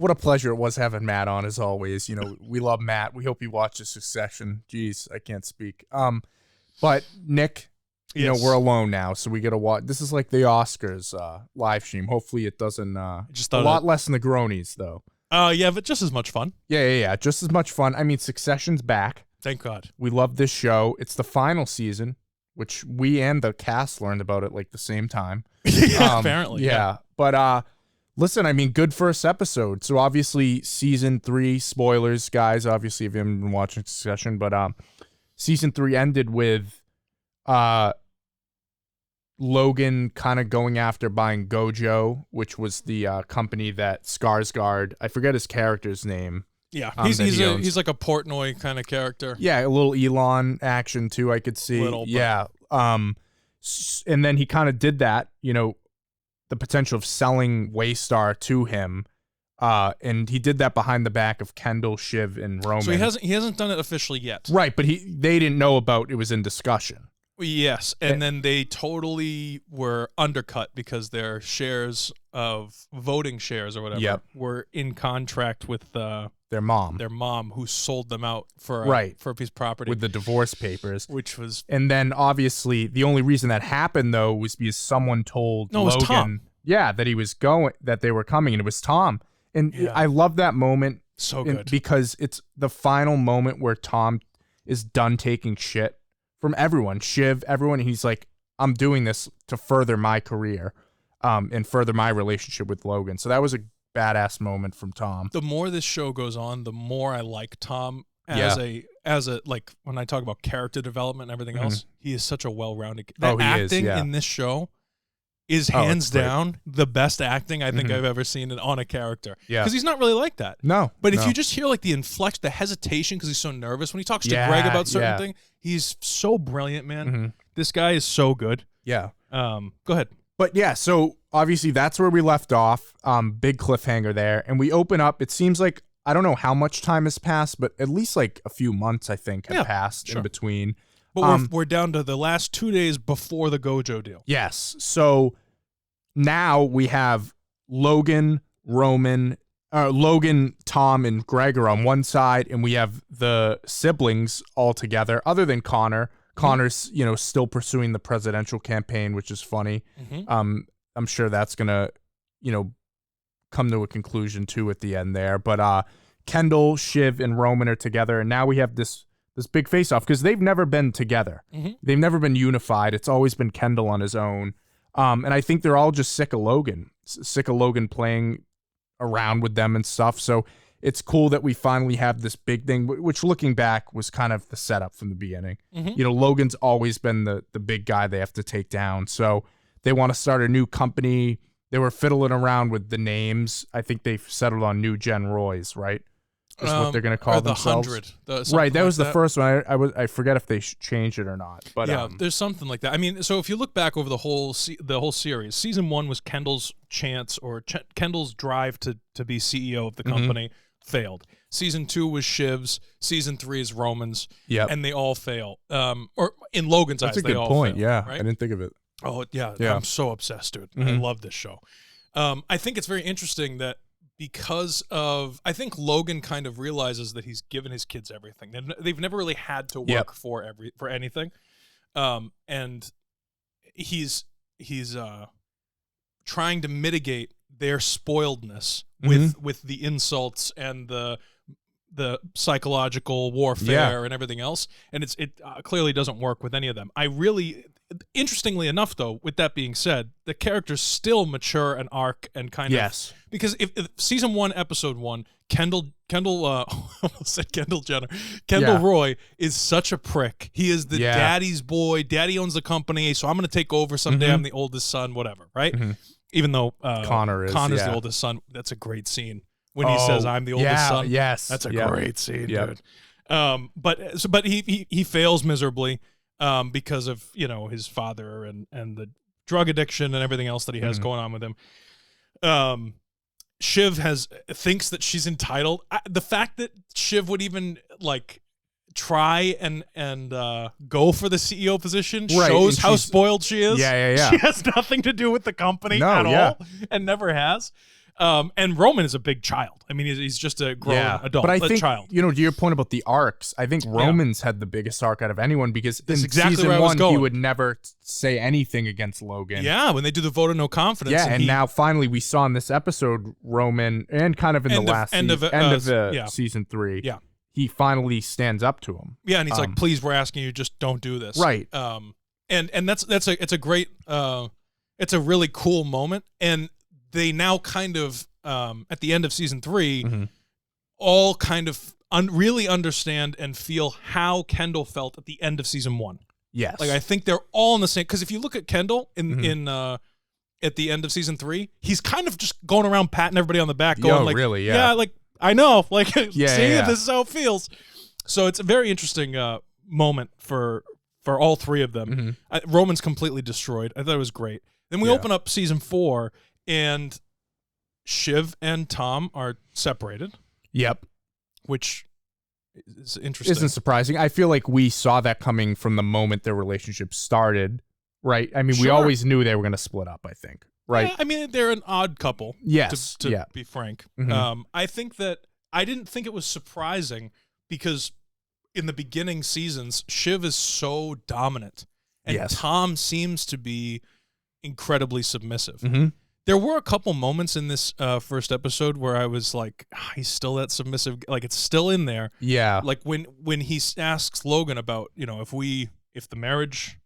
what a pleasure it was having Matt on as always. You know, we love Matt. We hope he watches Succession. Jeez, I can't speak. But Nick, you know, we're alone now, so we got to watch. This is like the Oscars live stream. Hopefully it doesn't, a lot less than the Gronies, though. Yeah, but just as much fun. Yeah. Just as much fun. I mean, Succession's back. Thank God. We love this show. It's the final season, which we and the cast learned about at like the same time. Apparently. Yeah. But listen, I mean, good first episode. So obviously season 3, spoilers, guys, obviously if you haven't been watching Succession, but season 3 ended with Logan kind of going after buying Gojo, which was the company that Skarsgård, I forget his character's name. Yeah, he's like a Portnoy kind of character. Yeah, a little Elon action too, I could see. Yeah. And then he kind of did that, you know, the potential of selling Waystar to him. And he did that behind the back of Kendall, Shiv, and Roman. So he hasn't done it officially yet. Right, but they didn't know about it was in discussion. Yes, and then they totally were undercut because their shares of voting shares or whatever were in contract with their mom, who sold them out for a piece of property with the divorce papers, which was. And then obviously the only reason that happened though was because someone told Logan, it was Tom. that they were coming, and it was Tom. And I love that moment so good because it's the final moment where Tom is done taking shit from everyone, Shiv, everyone. He's like, I'm doing this to further my career and further my relationship with Logan. So that was a badass moment from Tom. The more this show goes on, the more I like Tom as a like when I talk about character development and everything else, he is such a well-rounded. Acting in this show is hands down the best acting I think I've ever seen on a character. Yeah, because he's not really like that. No, but if you just hear like the inflection, the hesitation, because he's so nervous when he talks to Greg about certain thing, he's so brilliant, man. This guy is so good. Yeah. Go ahead. But yeah, so obviously that's where we left off. Big cliffhanger there, and we open up. It seems like I don't know how much time has passed, but at least like a few months I think have passed in between. But we're down to the last 2 days before the Gojo deal. Yes. So now we have Logan, Roman, Tom, and Greg are on one side, and we have the siblings all together, other than Connor. Connor's, you know, still pursuing the presidential campaign, which is funny. I'm sure that's going to, you know, come to a conclusion too at the end there. But Kendall, Shiv, and Roman are together, and now we have this big face-off because they've never been together. They've never been unified. It's always been Kendall on his own. And I think they're all just sick of Logan playing around with them and stuff. So it's cool that we finally have this big thing, which looking back was kind of the setup from the beginning. You know, Logan's always been the big guy they have to take down. So they want to start a new company. They were fiddling around with the names. I think they've settled on New Gen Roy's, right? Is what they're going to call themselves. 100. Right, that was the first one. I forget if they changed it or not. But yeah, there's something like that. I mean, so if you look back over the whole series, season 1 was Kendall's chance or Kendall's drive to be CEO of the company failed. Season 2 was Shiv's. Season 3 is Roman's. Yeah, and they all fail. Or in Logan's eyes, they all fail. That's a good point. Yeah, right? I didn't think of it. Oh yeah, I'm so obsessed, dude. I love this show. I think it's very interesting that. Because of, I think Logan kind of realizes that he's given his kids everything. They've never really had to work for anything, and he's trying to mitigate their spoiledness with the insults and the psychological warfare and everything else, and it clearly doesn't work with any of them. Interestingly enough, though, with that being said, the characters still mature and arc and kind of because if season 1, episode 1, Kendall almost said Kendall Jenner, Kendall Roy is such a prick. He is the daddy's boy. Daddy owns the company, so I'm going to take over someday. I'm the oldest son, whatever, right? Even though Connor's the oldest son. That's a great scene when he says, "I'm the oldest son." Yes, that's a great scene, dude. But he fails miserably. Because of, you know, his father and the drug addiction and everything else that he has going on with him. Shiv thinks that she's entitled. The fact that Shiv would even like try and go for the CEO position shows how spoiled she is. Yeah. She has nothing to do with the company at all and never has. And Roman is a big child. I mean, he's just a grown adult, but I think, child. to your point about the arcs, I think Roman's had the biggest arc out of anyone because That's in exactly season where I was 1, going. he would never say anything against Logan. Yeah, when they do the vote of no confidence. Yeah, and now finally we saw in this episode Roman, and kind of in the last end of season 3. Yeah, he finally stands up to him. Yeah, and he's like, "Please, we're asking you, just don't do this." Right. And it's a great, it's a really cool moment, and they now kind of at the end of season 3, all kind of really understand and feel how Kendall felt at the end of season 1. Yes. Like, I think they're all in the same, because if you look at Kendall in at the end of season 3, he's kind of just going around patting everybody on the back, going like, really? Yeah, like, I know, like, see, yeah. this is how it feels. So it's a very interesting moment for all 3 of them. Roman's completely destroyed. I thought it was great. Then we open up season 4, and Shiv and Tom are separated. Yep. Which is interesting. Isn't surprising. I feel like we saw that coming from the moment their relationship started, right? I mean, we always knew they were going to split up, I think, right? Yeah, I mean, they're an odd couple, to be frank. I think that I didn't think it was surprising because in the beginning seasons, Shiv is so dominant, and Tom seems to be incredibly submissive. There were a couple moments in this first episode where I was like, he's still that submissive, like it's still in there. Yeah. Like when he asks Logan about, if the marriage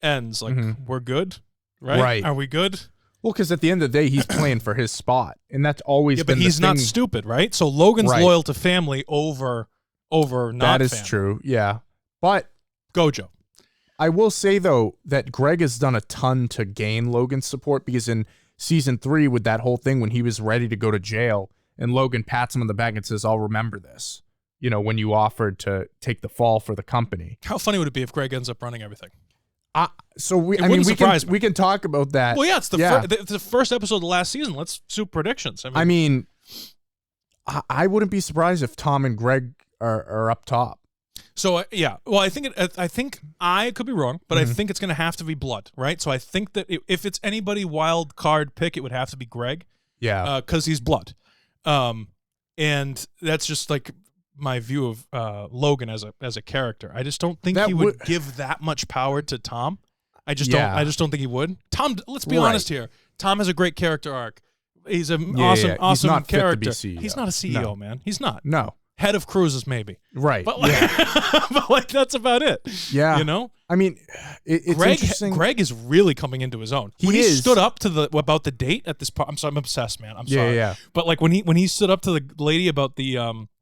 ends, like we're good, right? Right. Are we good? Well, because at the end of the day, he's playing for his spot, and that's always been but he's the thing. not stupid, right? So Logan's loyal to family over not That is family. true, yeah. But Gojo. I will say, though, that Greg has done a ton to gain Logan's support, because in season 3, with that whole thing when he was ready to go to jail, and Logan pats him on the back and says, "I'll remember this, when you offered to take the fall for the company." How funny would it be if Greg ends up running everything? We can talk about that. Well, yeah, it's the first episode of the last season. Let's do predictions. I mean, I wouldn't be surprised if Tom and Greg are up top. So well, I think I could be wrong, but I think it's going to have to be blood, right? So I think that if it's anybody wild card pick, it would have to be Greg. Yeah, because he's blood, and that's just like my view of Logan as a character. I just don't think he would give that much power to Tom. I just don't think he would. Tom, let's be honest here. Tom has a great character arc. He's an awesome he's not character. Fit to be CEO. He's not a CEO, man. He's not. No. Head of cruises, maybe. Right. But but that's about it. Yeah. I mean, it's interesting. Greg is really coming into his own. When he stood up to about the date at this part, I'm obsessed, man. I'm sorry. Yeah. But like when he stood up to the lady about the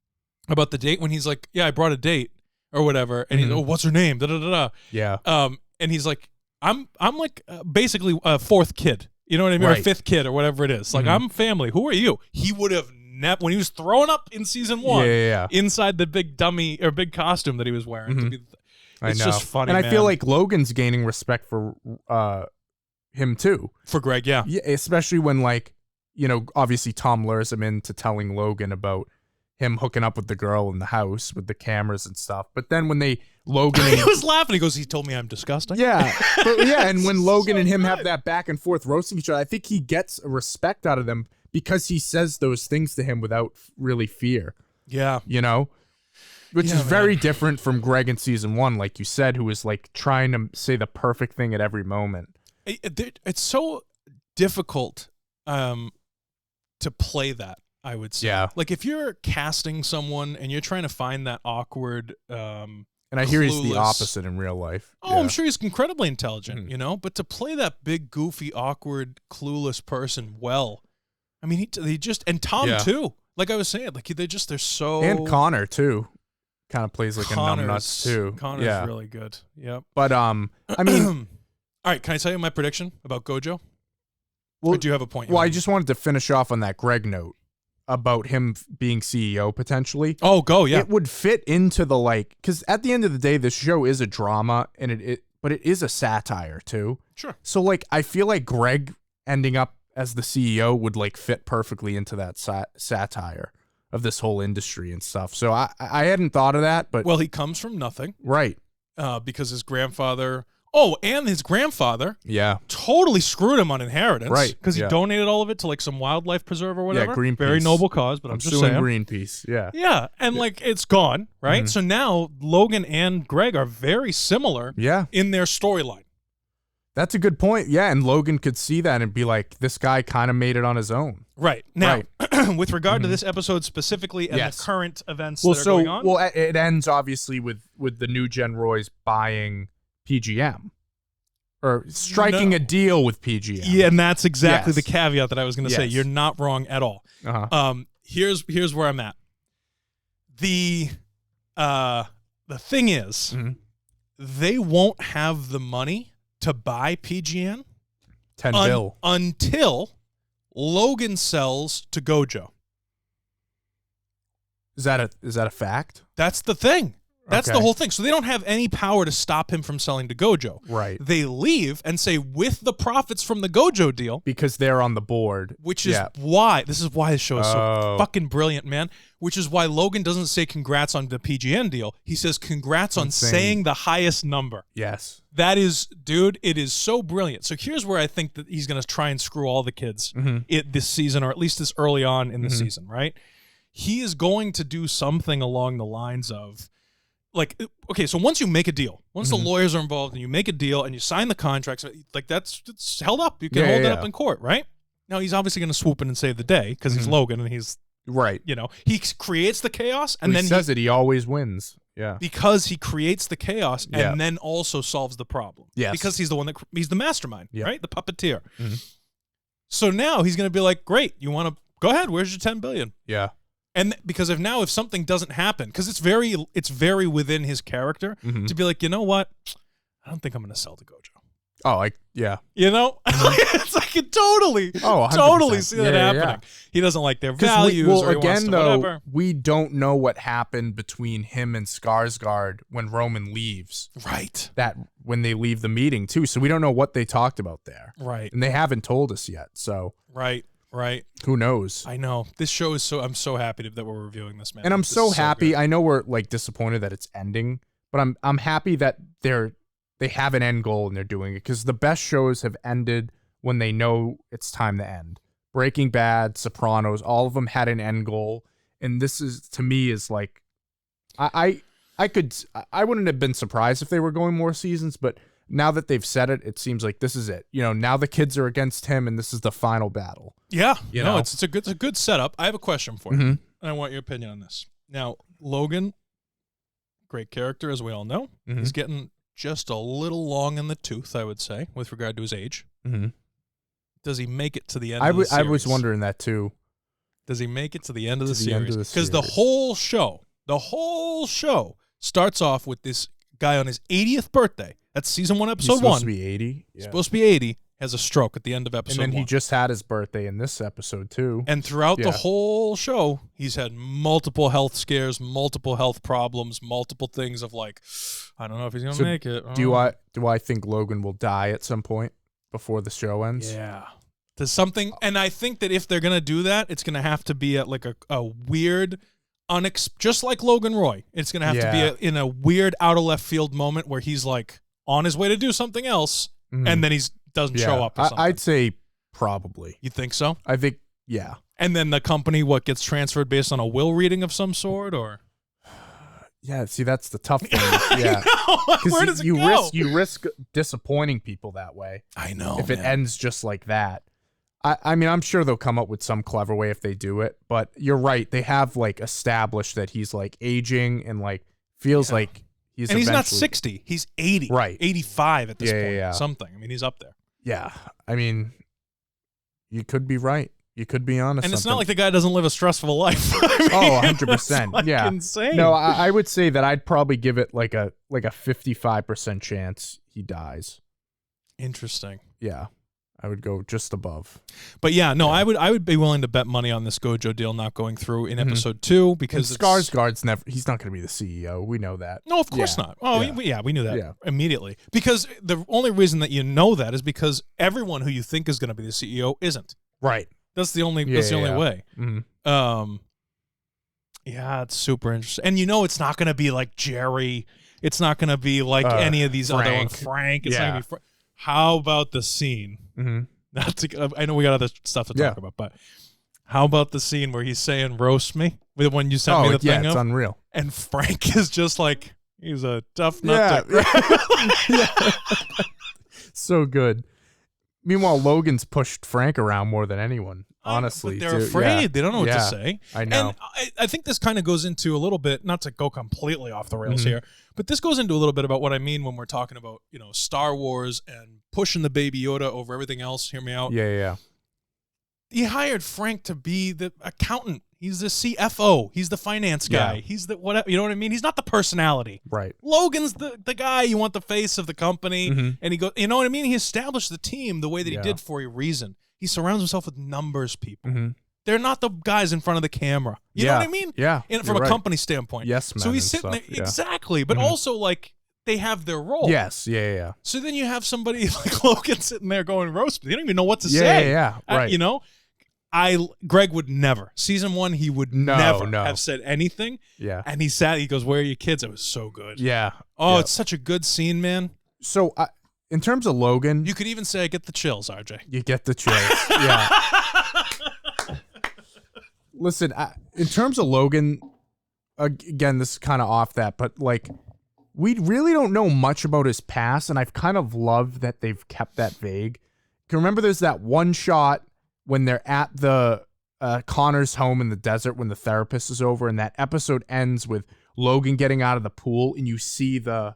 date, when he's like, "Yeah, I brought a date," or whatever, and he's, "Oh, what's her name?" Da da da da. Yeah. And he's like, I'm like basically a 4th kid. You know what I mean? Or a 5th kid or whatever it is. Like, I'm family. Who are you? He would have when he was throwing up in season 1, inside the big dummy or big costume that he was wearing. It's just funny, and I feel like Logan's gaining respect for him too. For Greg, yeah. Yeah, especially when, like, obviously Tom lures him into telling Logan about him hooking up with the girl in the house with the cameras and stuff. But then when Logan he was laughing. He goes, "He told me I'm disgusting." Yeah. And when Logan and him have that back and forth roasting each other, I think he gets a respect out of them because he says those things to him without really fear. Yeah. Which is very different from Greg in season 1, like you said, who was like trying to say the perfect thing at every moment. It's so difficult to play that, I would say. Yeah. Like if you're casting someone and you're trying to find that awkward and I hear he's the opposite in real life. Oh, yeah. I'm sure he's incredibly intelligent, but to play that big, goofy, awkward, clueless person well, I mean, he just, and Tom too. Like I was saying, like they're so. And Connor too, kind of plays like a numbnuts too. Connor's really good. Yep. But I mean, all right. Can I tell you my prediction about Gojo? Well, or do you have a point? I just wanted to finish off on that Greg note about him being CEO potentially. Oh, go, yeah. It would fit into the, like, because at the end of the day, this show is a drama, and but it is a satire too. Sure. So like, I feel like Greg ending up as the CEO would like fit perfectly into that satire of this whole industry and stuff. So I hadn't thought of that, but well, he comes from nothing, right? Because his grandfather Oh, and his grandfather totally screwed him on inheritance. Right. Because he donated all of it to like some wildlife preserve or whatever. Yeah, Greenpeace. Very noble cause, but I'm just saying. Greenpeace, yeah. Yeah, and like it's gone, right? So now Logan and Greg are very similar in their storyline. That's a good point. Yeah, and Logan could see that and be like, this guy kind of made it on his own. Right. Now, with regard to this episode specifically and the current events that are going on. Well, it ends obviously with the new Gen Roys buying PGM. Or striking a deal with PGM. Yeah, and that's exactly the caveat that I was going to say. You're not wrong at all. Here's where I'm at. The thing is, they won't have the money to buy PGN 10 bill until Logan sells to Gojo. Is that a fact? That's the thing. That's the whole thing. So they don't have any power to stop him from selling to Gojo. Right. They leave and say with the profits from the Gojo deal. Because they're on the board. Which is why, this is why this show is so fucking brilliant, man. Which is why Logan doesn't say congrats on the PGN deal. He says congrats on saying the highest number. Yes. That is, dude, it is so brilliant. So here's where I think that he's going to try and screw all the kids this season, or at least this early on in the season, right? He is going to do something along the lines of, like, okay, so once you make a deal, once the lawyers are involved and you make a deal and you sign the contracts, like it's held up. You can hold it up in court, right? Now he's obviously going to swoop in and save the day because he's Logan and he's you know, he creates the chaos and then he says he always wins. Yeah, because he creates the chaos and then also solves the problem. Yes, because he's the one he's the mastermind, right? The puppeteer. So now he's going to be like, great, you want to go ahead? Where's your 10 billion? Yeah. And because if something doesn't happen, because it's very within his character to be like, you know what, I don't think I'm going to sell to Gojo. Oh, you know, it's like it totally see that happening. He doesn't like their values. Or again, though, we don't know what happened between him and Skarsgård when Roman leaves. Right. That when they leave the meeting too, so we don't know what they talked about there. Right. And they haven't told us yet. So right. Who knows? I know. This show is I'm so happy that we're reviewing this, man. And I'm so happy. I know we're like disappointed that it's ending, but I'm happy that they have an end goal and they're doing it, because the best shows have ended when they know it's time to end. Breaking Bad, Sopranos, all of them had an end goal, and this is, to me, is like I wouldn't have been surprised if they were going more seasons, but now that they've said it, it seems like this is it. You know, now the kids are against him, and this is the final battle. Yeah, you know, it's a good setup. I have a question for you, and I want your opinion on this. Now, Logan, great character, as we all know. He's getting just a little long in the tooth, I would say, with regard to his age. Does he make it to the end of the series? I was wondering that too. Does he make it to the end of the series? Because the whole show starts off with this guy on his 80th birthday. That's season 1, episode 1. Supposed to be 80. Yeah. Supposed to be 80. Has a stroke at the end of episode 1. And then he just had his birthday in this episode too. And throughout the whole show, he's had multiple health scares, multiple health problems, multiple things of like, I don't know if he's gonna make it. Do I think Logan will die at some point before the show ends? Yeah. There's something, and I think that if they're gonna do that, it's gonna have to be at like a weird, just like Logan Roy. It's gonna have to be in a weird out of left field moment where he's like on his way to do something else, and then doesn't show up or something. I'd say probably. You think so? I think, yeah. And then the company, gets transferred based on a will reading of some sort, or? Yeah, see, that's the tough thing. Yeah. Where does it go? You risk disappointing people that way. I know. If it ends just like that. I mean, I'm sure they'll come up with some clever way if they do it, but you're right. They have like established that he's like aging and like feels like he's not 60. He's 80. Right. 85 at this point. Yeah. Something. I mean, he's up there. Yeah. I mean, you could be right. You could be honest. And it's not like the guy doesn't live a stressful life. 100%. Like insane. No, I would say that I'd probably give it like a 55% chance he dies. Interesting. Yeah. I would go just above. But yeah, no, I would be willing to bet money on this Gojo deal not going through in episode 2, because Skarsgård's he's not going to be the CEO. We know that. No, of course not. Oh, we knew that immediately. Because the only reason that you know that is because everyone who you think is going to be the CEO isn't. Right. That's the only way. Yeah, it's super interesting. And you know it's not going to be like Jerry It's not going to be like any of these other ones. Frank. It's not going to be Frank. How about the scene? I know we got other stuff to talk about, but how about the scene where he's saying "roast me"? The one you sent me the thing of? It's unreal. And Frank is just like, he's a tough nut to crack. So good. Meanwhile, Logan's pushed Frank around more than anyone, honestly. But they're afraid. Yeah. They don't know what to say. I know. And I think this kind of goes into a little bit, not to go completely off the rails here, but this goes into a little bit about what I mean when we're talking about, Star Wars and pushing the Baby Yoda over everything else. Hear me out. Yeah. He hired Frank to be the accountant. He's the CFO. He's the finance guy. Yeah. He's the whatever. You know what I mean? He's not the personality. Right. Logan's the guy you want the face of the company. And he goes, you know what I mean? He established the team the way that he did for a reason. He surrounds himself with numbers people. They're not the guys in front of the camera. You know what I mean? Yeah. From a company standpoint. Yes, man. So he's sitting there. Exactly. But also, like, they have their role. Yes. Yeah. So then you have somebody like Logan sitting there going roast. They don't even know what to say. Yeah. Right. Greg would never. Season 1, he would never have said anything. Yeah. And he goes, "Where are your kids?" It was so good. Yeah. Oh, it's such a good scene, man. So, in terms of Logan, You could even say I get the chills, RJ. you get the chills. Yeah. Listen, in terms of Logan, again, this is kind of off that, but like, we really don't know much about his past, and I've kind of loved that they've kept that vague. Can remember there's that one shot when they're at the Connor's home in the desert when the therapist is over, and that episode ends with Logan getting out of the pool, and you see the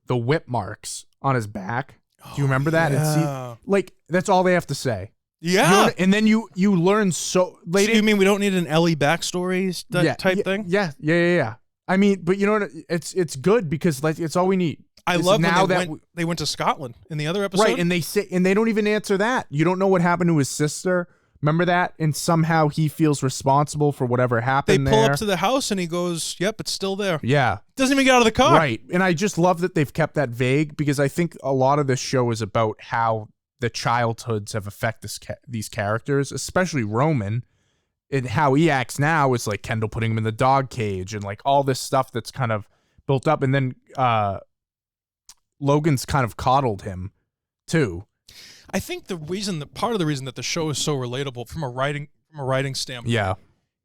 whip marks on his back. Do you remember that? Yeah. And see, that's all they have to say. Yeah. And then you learn so late. So you mean we don't need an Ellie backstory type thing? Yeah. I mean, but you know what? It's good because it's all we need. I love now that they went to Scotland in the other episode. Right, and they don't even answer that. You don't know what happened to his sister. Remember that? And somehow he feels responsible for whatever happened there. They pull up to the house and he goes, "Yep, it's still there." Yeah. Doesn't even get out of the car. Right. And I just love that they've kept that vague because I think a lot of this show is about how the childhoods have affected these characters, especially Roman, and how he acts now is like Kendall putting him in the dog cage and like all this stuff that's kind of built up. And then Logan's kind of coddled him too. I think part of the reason that the show is so relatable from a writing standpoint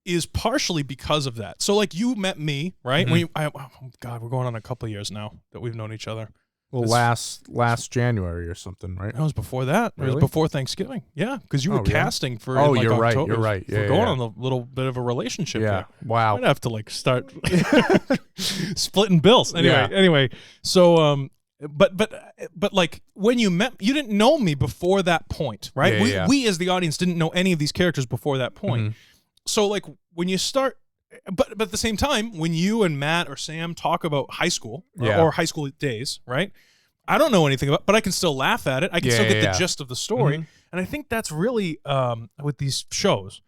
is partially because of that. So like you met me, right? Oh God, we're going on a couple of years now that we've known each other. Well, last January or something, right? That was before that. Really? It was before Thanksgiving. Yeah, because you were casting for. Oh, you're right. You're right. We're going on a little bit of a relationship. Yeah. Here. Wow. I'd have to like start splitting bills. Anyway. So but like when you met, you didn't know me before that point, right? We as the audience didn't know any of these characters before that point. So like when you start. But at the same time, when you and Matt or Sam talk about high school or high school days, right? I don't know anything about, but I can still laugh at it. I can still get the gist of the story. And I think that's really, with these shows,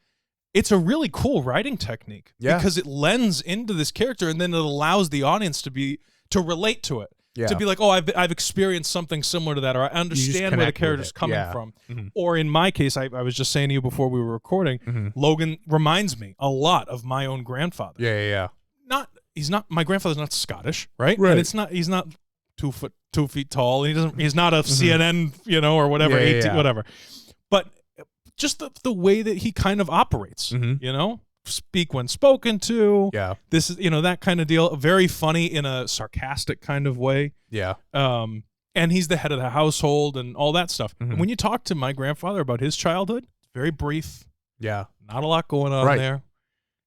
it's a really cool writing technique because it lends into this character and then it allows the audience to relate to it. To be like, oh, I've experienced something similar to that, or I understand where the character's coming from. Or in my case, I was just saying to you before we were recording, Logan reminds me a lot of my own grandfather. My grandfather's not Scottish, right? And he's not 2 feet tall. He's not a CNN, or whatever, 18, whatever. But just the way that he kind of operates, speak when spoken to. This is, that kind of deal. Very funny in a sarcastic kind of way. And he's the head of the household and all that stuff. And when you talk to my grandfather about his childhood, very brief. Not a lot going on there.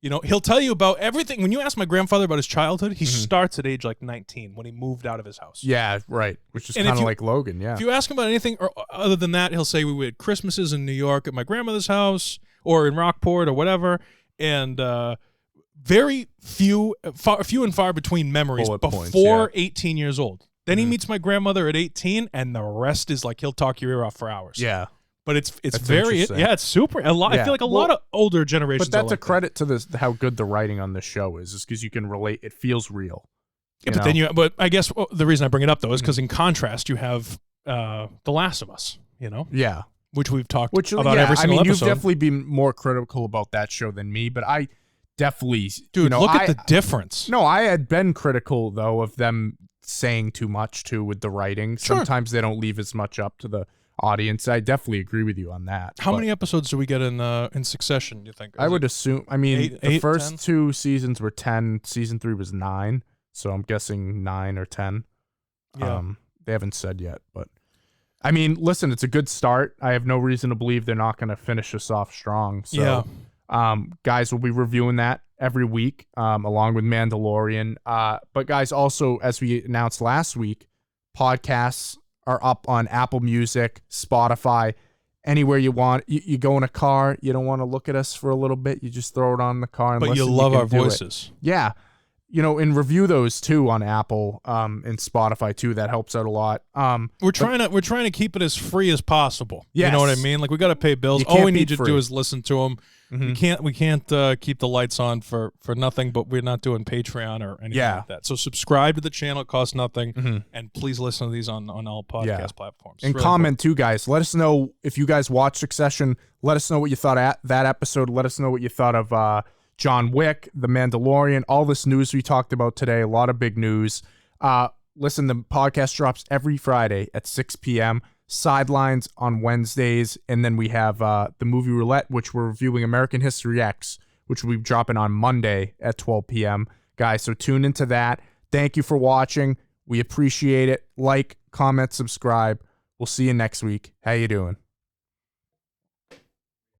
He'll tell you about everything. When you ask my grandfather about his childhood, he starts at age like 19 when he moved out of his house. Which is kind of like Logan. If you ask him about anything other than that, he'll say we had Christmases in New York at my grandmother's house or in Rockport or whatever. And very few and far between memories before 18 years old. Then he meets my grandmother at 18, and the rest is like he'll talk your ear off for hours. But it's very it's super. I feel like a lot of older generations. But that's a credit to how good the writing on this show is because you can relate. It feels real. But I guess the reason I bring it up though is because in contrast you have The Last of Us. Which we've talked about every single episode. You've definitely been more critical about that show than me, but I definitely, Dude, look at the difference. No, I had been critical though of them saying too much too with the writing. Sure. Sometimes they don't leave as much up to the audience. I definitely agree with you on that. How many episodes do we get in succession, do you think? I would assume, I mean, the first 10? 2 seasons were 10, season 3 was 9, so I'm guessing 9 or 10. Yeah. They haven't said yet, but I mean, listen, it's a good start. I have no reason to believe they're not going to finish us off strong. So, guys, we'll be reviewing that every week, along with Mandalorian. But guys, also, as we announced last week, podcasts are up on Apple Music, Spotify, anywhere you want. You go in a car, you don't want to look at us for a little bit, you just throw it on in the car and but listen. You love our voices. Yeah. And review those too on Apple and Spotify too. That helps out a lot. We're trying to keep it as free as possible. Yes. You know what I mean? Like, we got to pay bills. All we need to do is listen to them. Mm-hmm. We can't keep the lights on for nothing, but we're not doing Patreon or anything like that. So subscribe to the channel. It costs nothing. And please listen to these on all podcast platforms. And really comment too, guys. Let us know if you guys watch Succession. Let us know what you thought of that episode. Let us know what you thought of John Wick, The Mandalorian, all this news we talked about today. A lot of big news. Listen, the podcast drops every Friday at 6 p.m. Sidelines on Wednesdays, and then we have the movie roulette, which we're reviewing American History X, which will be dropping on Monday at 12 p.m. Guys, so tune into that. Thank you for watching. We appreciate it. Like, comment, subscribe. We'll see you next week. How you doing?